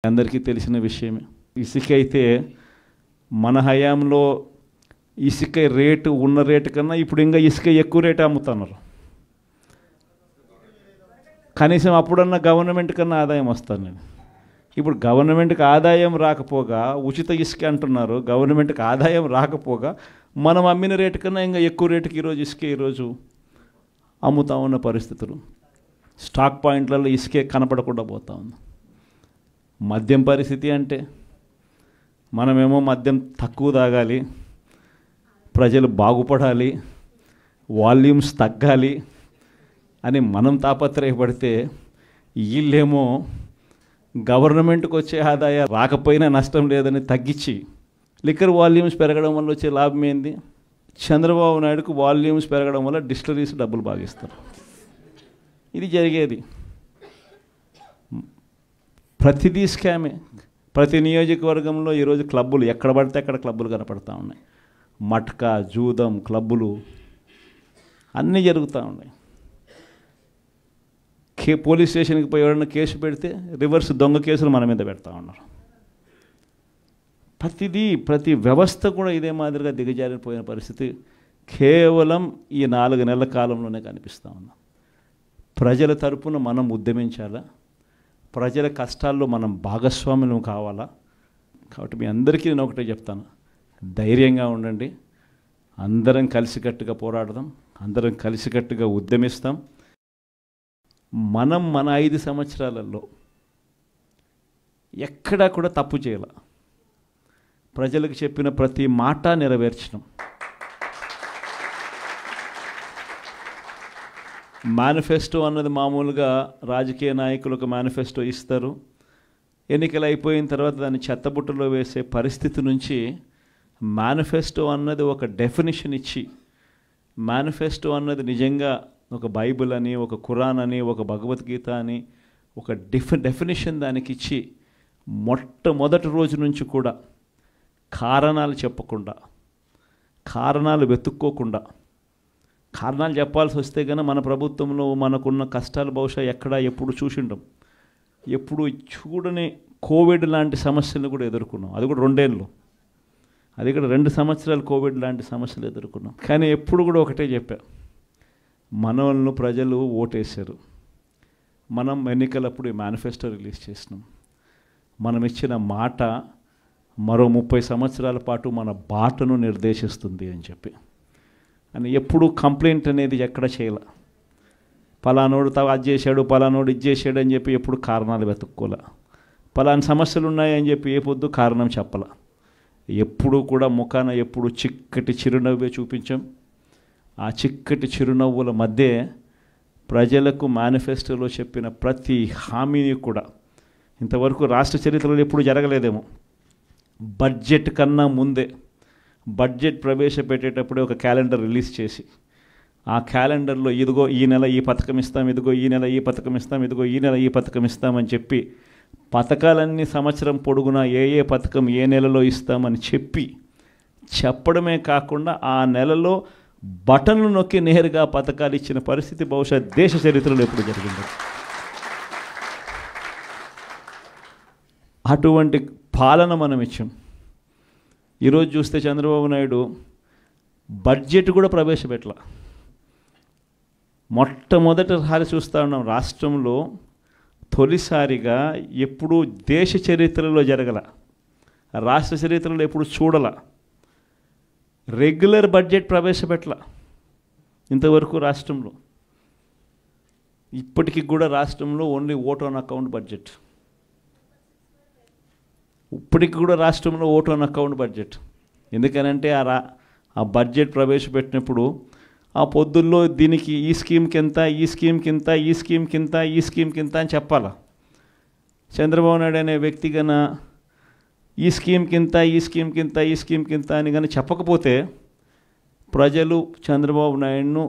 అందరికీ తెలిసిన విషయమే. ఇసుక అయితే మన హయాంలో ఇసుక రేటు ఉన్న రేటు కన్నా ఇప్పుడు ఇంకా ఇసుక ఎక్కువ రేటు అమ్ముతున్నారు. కనీసం అప్పుడన్నా గవర్నమెంట్ కన్నా ఆదాయం వస్తాను నేను. ఇప్పుడు గవర్నమెంట్కి ఆదాయం రాకపోగా ఉచిత ఇసుక అంటున్నారు. గవర్నమెంట్కి ఆదాయం రాకపోగా మనం అమ్మిన రేటు కన్నా ఇంకా ఎక్కువ రేటుకి ఈరోజు ఇసుక ఈరోజు అమ్ముతా ఉన్న పరిస్థితులు. స్టాక్ పాయింట్లలో ఇసుకే కనపడకుండా పోతా ఉంది. మద్యం పరిస్థితి అంటే మనమేమో మద్యం తక్కువ తాగాలి, ప్రజలు బాగుపడాలి, వాల్యూమ్స్ తగ్గాలి అని మనం తాపత్రయపడితే వీళ్ళేమో గవర్నమెంట్కి వచ్చే ఆదాయం రాకపోయినా నష్టం లేదని తగ్గించి లిక్కర్ వాల్యూమ్స్ పెరగడం వల్ల వచ్చే లాభం ఏంది? చంద్రబాబు నాయుడుకు వాల్యూమ్స్ పెరగడం వల్ల డిస్టిలరీస్ డబ్బులు బాగిస్తారు. ఇది జరిగేది. ప్రతిదీ స్కామే. ప్రతి నియోజకవర్గంలో ఈరోజు క్లబ్బులు ఎక్కడ పడితే అక్కడ క్లబ్బులు కనపడతా ఉన్నాయి. మట్కా, జూదం క్లబ్బులు అన్నీ జరుగుతూ ఉన్నాయి. పోలీస్ స్టేషన్కి పోయి ఎవరైనా కేసు పెడితే రివర్స్ దొంగ కేసులు మన మీద పెడతా ఉన్నారు. ప్రతి వ్యవస్థ కూడా ఇదే మాదిరిగా దిగజారిపోయిన పరిస్థితి కేవలం ఈ 4 నెలల కాలంలోనే కనిపిస్తూ ఉన్నాం. ప్రజల తరపున మనం ఉద్యమించాలా, ప్రజల కష్టాల్లో మనం భాగస్వాములు కావాలా. కాబట్టి మీ అందరికీ నేను ఒకటే చెప్తాను, ధైర్యంగా ఉండండి. అందరం కలిసికట్టుగా పోరాడదాం, అందరం కలిసికట్టుగా ఉద్యమిస్తాం. మనం మన 5 సంవత్సరాలలో ఎక్కడా కూడా తప్పు చేయాల. ప్రజలకు చెప్పిన ప్రతి మాట నెరవేర్చడం. మేనిఫెస్టో అన్నది మామూలుగా రాజకీయ నాయకులు ఒక మేనిఫెస్టో ఇస్తారు, ఎన్నికలు అయిపోయిన తర్వాత దాన్ని చెత్తబుట్టలో వేసే పరిస్థితి నుంచి మేనిఫెస్టో అన్నది ఒక డెఫినిషన్ ఇచ్చి, మేనిఫెస్టో అన్నది నిజంగా ఒక బైబిల్ అని, ఒక ఖురాన్ అని, ఒక భగవద్గీత అని ఒక డెఫినిషన్ దానికి ఇచ్చి మొట్టమొదటి రోజు నుంచి కూడా కారణాలు చెప్పకుండా, కారణాలు వెతుక్కోకుండా, కారణాలు చెప్పాల్సి వస్తే కనుక మన ప్రభుత్వంలో మనకున్న కష్టాలు బహుశా ఎప్పుడు చూసిండం. ఎప్పుడు చూడని కోవిడ్ లాంటి సమస్యలు కూడా ఎదుర్కొన్నాం. అది కూడా 2 ఏళ్ళు, అది కూడా 2 సంవత్సరాలు కోవిడ్ లాంటి సమస్యలు ఎదుర్కొన్నాం. కానీ ఎప్పుడు కూడా ఒకటే చెప్పా, మనల్ని ప్రజలు ఓటేశారు. మనం ఎన్నికలప్పుడు మేనిఫెస్టో రిలీజ్ చేసినాం. మనం ఇచ్చిన మాట మరో 30 సంవత్సరాల పాటు మన బాటను నిర్దేశిస్తుంది అని చెప్పి. అని ఎప్పుడు కంప్లైంట్ అనేది ఎక్కడ చేయాల. పలానోడు అది చేశాడు, పలానోడు ఇది చేశాడు అని చెప్పి ఎప్పుడు కారణాలు వెతుక్కోలే. పలానా సమస్యలు ఉన్నాయని చెప్పి ఏ పొద్దు కారణం చెప్పాల. ఎప్పుడు కూడా ముఖాన ఎప్పుడు చిక్కటి చిరునవ్వే చూపించాం. ఆ చిక్కటి చిరునవ్వుల మధ్య ప్రజలకు మేనిఫెస్టోలో చెప్పిన ప్రతి హామీని కూడా ఇంతవరకు రాష్ట్ర చరిత్రలో ఎప్పుడు జరగలేదేమో. బడ్జెట్ కన్నా ముందే బడ్జెట్ ప్రవేశపెట్టేటప్పుడే ఒక క్యాలెండర్ రిలీజ్ చేసి, ఆ క్యాలెండర్లో ఇదిగో ఈ నెల ఈ పథకం ఇస్తాం, ఇదిగో ఈ నెల ఈ పథకం ఇస్తాం, ఇదిగో ఈ నెల ఈ పథకం ఇస్తామని చెప్పి పథకాలన్నీ సంవత్సరం పొడుగునా ఏ పథకం ఏ నెలలో ఇస్తామని చెప్పడమే కాకుండా ఆ నెలలో బటన్లు నొక్కి నేరుగా పథకాలు ఇచ్చిన పరిస్థితి బహుశా దేశ చరిత్రలో ఎప్పుడు జరిగింది. అటువంటి పాలన మనం ఇచ్చాం. ఈరోజు చూస్తే చంద్రబాబు నాయుడు బడ్జెట్ కూడా ప్రవేశపెట్టల. మొట్టమొదటిసారి చూస్తూ ఉన్నాం రాష్ట్రంలో, తొలిసారిగా ఎప్పుడూ దేశ చరిత్రలో జరగల, రాష్ట్ర చరిత్రలో ఎప్పుడు చూడల రెగ్యులర్ బడ్జెట్ ప్రవేశపెట్టల ఇంతవరకు రాష్ట్రంలో. ఇప్పటికి కూడా రాష్ట్రంలో only vote on account budget. ఇప్పటికి కూడా రాష్ట్రంలో ఓట్ ఆన్ అకౌంట్ బడ్జెట్. ఎందుకనంటే ఆ బడ్జెట్ ప్రవేశపెట్టినప్పుడు ఆ పొద్దుల్లో దీనికి ఈ స్కీమ్కి ఎంత, ఈ స్కీమ్కి ఇంత, ఈ స్కీమ్కి ఇంత, ఈ స్కీమ్కి ఇంత అని చెప్పాలా. చంద్రబాబు నాయుడు అనే వ్యక్తి గన ఈ స్కీమ్కి ఇంత, ఈ స్కీమ్కి ఇంత, ఈ స్కీమ్కి ఇంత అని కానీ చెప్పకపోతే ప్రజలు చంద్రబాబు నాయుడును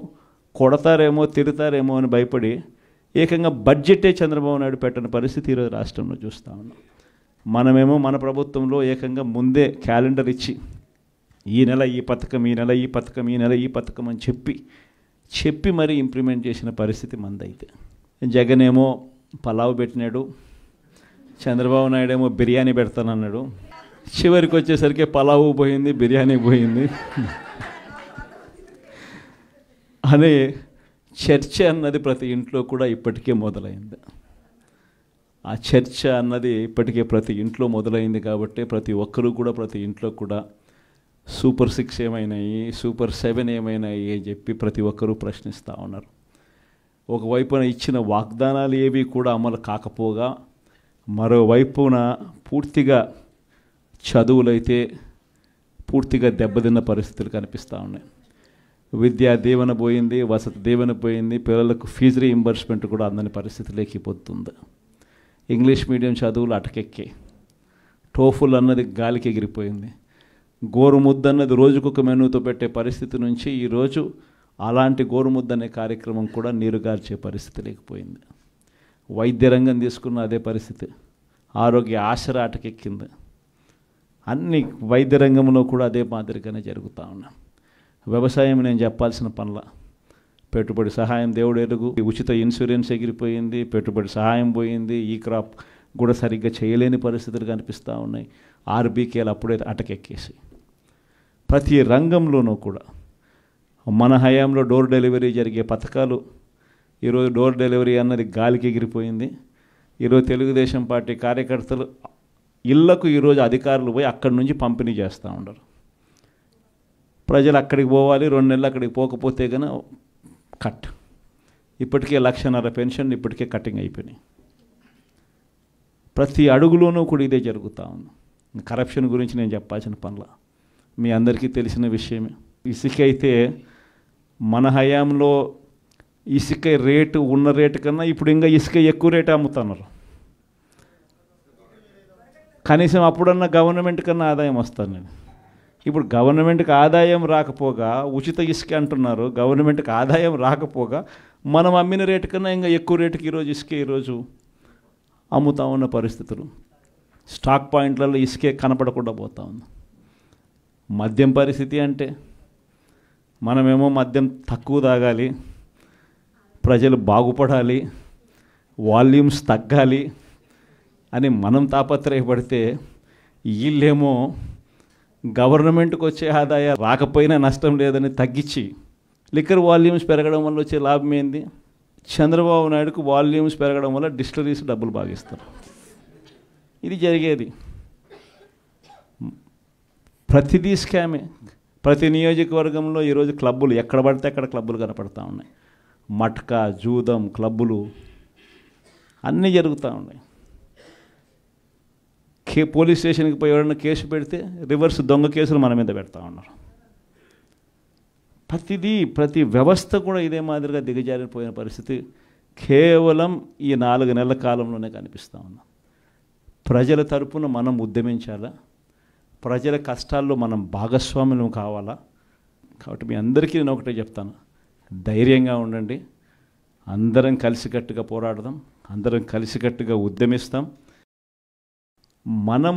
కొడతారేమో, తిడతారేమో అని భయపడి ఏకంగా బడ్జెటే చంద్రబాబు నాయుడు పెట్టని పరిస్థితి ఈరోజు రాష్ట్రంలో చూస్తూ ఉన్నాం. మనమేమో మన ప్రభుత్వంలో ఏకంగా ముందే క్యాలెండర్ ఇచ్చి ఈ నెల ఈ పథకం, ఈ నెల ఈ పథకం, ఈ నెల ఈ పథకం అని చెప్పి మరీ ఇంప్లిమెంట్ చేసిన పరిస్థితి మందైతే. జగన్ ఏమో పలావ్ పెట్టినాడు, చంద్రబాబు నాయుడు ఏమో బిర్యానీ పెడతానన్నాడు. చివరికి వచ్చేసరికి పలావు పోయింది, బిర్యానీ పోయింది. అనే చర్చ అన్నది ప్రతి ఇంట్లో కూడా ఇప్పటికే మొదలైంది. ఆ చర్చ అన్నది ఇప్పటికే ప్రతి ఇంట్లో మొదలైంది కాబట్టి ప్రతి ఒక్కరూ కూడా ప్రతి ఇంట్లో కూడా సూపర్ 6 ఏమైనాయి, సూపర్ 7 ఏమైనాయి అని చెప్పి ప్రతి ఒక్కరూ ప్రశ్నిస్తూ ఉన్నారు. ఒకవైపున ఇచ్చిన వాగ్దానాలు ఏవి కూడా అమలు కాకపోగా మరోవైపున పూర్తిగా చదువులైతే పూర్తిగా దెబ్బతిన్న పరిస్థితులు కనిపిస్తూ ఉన్నాయి. విద్యా దీవెన పోయింది, వసతి దీవెన పోయింది, పిల్లలకు ఫీజు రీయింబర్స్మెంట్ కూడా అందని పరిస్థితిలోకి పోతుంది. ఇంగ్లీష్ మీడియం చదువులు అటకెక్కాయి. టోఫుల్ అన్నది గాలికి ఎగిరిపోయింది. గోరుముద్ద అన్నది రోజుకొక మెనూతో పెట్టే పరిస్థితి నుంచి ఈరోజు అలాంటి గోరుముద్ద అనే కార్యక్రమం కూడా నీరుగార్చే పరిస్థితి లేకపోయింది. వైద్య రంగం తీసుకున్న అదే పరిస్థితి. ఆరోగ్య ఆసరా అటకెక్కింది. అన్ని వైద్య రంగంలో కూడా అదే మాదిరిగానే జరుగుతూ ఉన్నాయి. వ్యవసాయం నేను చెప్పాల్సిన పనుల పెట్టుబడి సహాయం దేవుడు ఎరుగు, ఉచిత ఇన్సూరెన్స్ ఎగిరిపోయింది, పెట్టుబడి సహాయం పోయింది, ఈ క్రాప్ కూడా సరిగ్గా చేయలేని పరిస్థితులు కనిపిస్తూ ఉన్నాయి. ఆర్బీకేలు అప్పుడే అటకెక్కేసి ప్రతి రంగంలోనూ కూడా మన హయాంలో డోర్ డెలివరీ జరిగే పథకాలు ఈరోజు డోర్ డెలివరీ అన్నది గాలికి ఎగిరిపోయింది. ఈరోజు తెలుగుదేశం పార్టీ కార్యకర్తలు ఇళ్లకు ఈరోజు అధికారులు పోయి అక్కడి నుంచి పంపిణీ చేస్తూ ఉండరు. ప్రజలు అక్కడికి పోవాలి, 2 నెలలు అక్కడికి పోకపోతే కన్నా కట్. ఇప్పటికే 1,50,000 పెన్షన్ ఇప్పటికే కటింగ్ అయిపోయినాయి. ప్రతి అడుగులోనూ కూడా ఇదే జరుగుతూ ఉంది. కరప్షన్ గురించి నేను చెప్పాల్సిన పనుల మీ అందరికీ తెలిసిన విషయమే. ఇసుక అయితే మన హయాంలో ఇసుక రేటు ఉన్న రేటు కన్నా ఇప్పుడు ఇంకా ఇసుక ఎక్కువ రేటు అమ్ముతున్నారు. కనీసం అప్పుడన్నా గవర్నమెంట్ కన్నా ఆదాయం వస్తాను నేను. ఇప్పుడు గవర్నమెంట్కి ఆదాయం రాకపోగా ఉచిత ఇసుక అంటున్నారు. గవర్నమెంట్కి ఆదాయం రాకపోగా మనం అమ్మిన రేటు కన్నా ఇంకా ఎక్కువ రేటుకి ఈరోజు ఇసుక ఈరోజు అమ్ముతా ఉన్న పరిస్థితులు. స్టాక్ పాయింట్లలో ఇసుకే కనపడకుండా పోతా ఉంది. మద్యం పరిస్థితి అంటే మనమేమో మద్యం తక్కువ తాగాలి, ప్రజలు బాగుపడాలి, వాల్యూమ్స్ తగ్గాలి అని మనం తాపత్రయపడితే వీళ్ళేమో గవర్నమెంట్కి వచ్చే ఆదాయం రాకపోయినా నష్టం లేదని తగ్గించి లిక్కర్ వాల్యూమ్స్ పెరగడం వల్ల వచ్చే లాభం ఏంది? చంద్రబాబు నాయుడుకు వాల్యూమ్స్ పెరగడం వల్ల డిస్టిలరీస్ డబ్బులు బాగిస్తారు. ఇది జరిగేది. ప్రతిదీ స్కామే. ప్రతి నియోజకవర్గంలో ఈరోజు క్లబ్బులు ఎక్కడ పడితే అక్కడ క్లబ్బులు కనపడతా ఉన్నాయి. మట్కా, జూదం క్లబ్బులు అన్నీ జరుగుతూ ఉన్నాయి. పోలీస్ స్టేషన్కి పోయి ఎవరైనా కేసు పెడితే రివర్స్ దొంగ కేసులు మన మీద పెడతా ఉన్నారు. ప్రతి వ్యవస్థ కూడా ఇదే మాదిరిగా దిగజారిపోయిన పరిస్థితి కేవలం ఈ 4 నెలల కాలంలోనే కనిపిస్తూ ఉన్నాం. ప్రజల తరపున మనం ఉద్యమించాలా, ప్రజల కష్టాల్లో మనం భాగస్వాములం కావాలా. కాబట్టి మీ అందరికీ నేను ఒకటే చెప్తాను, ధైర్యంగా ఉండండి. అందరం కలిసికట్టుగా పోరాడదాం, అందరం కలిసికట్టుగా ఉద్యమిస్తాం. మనం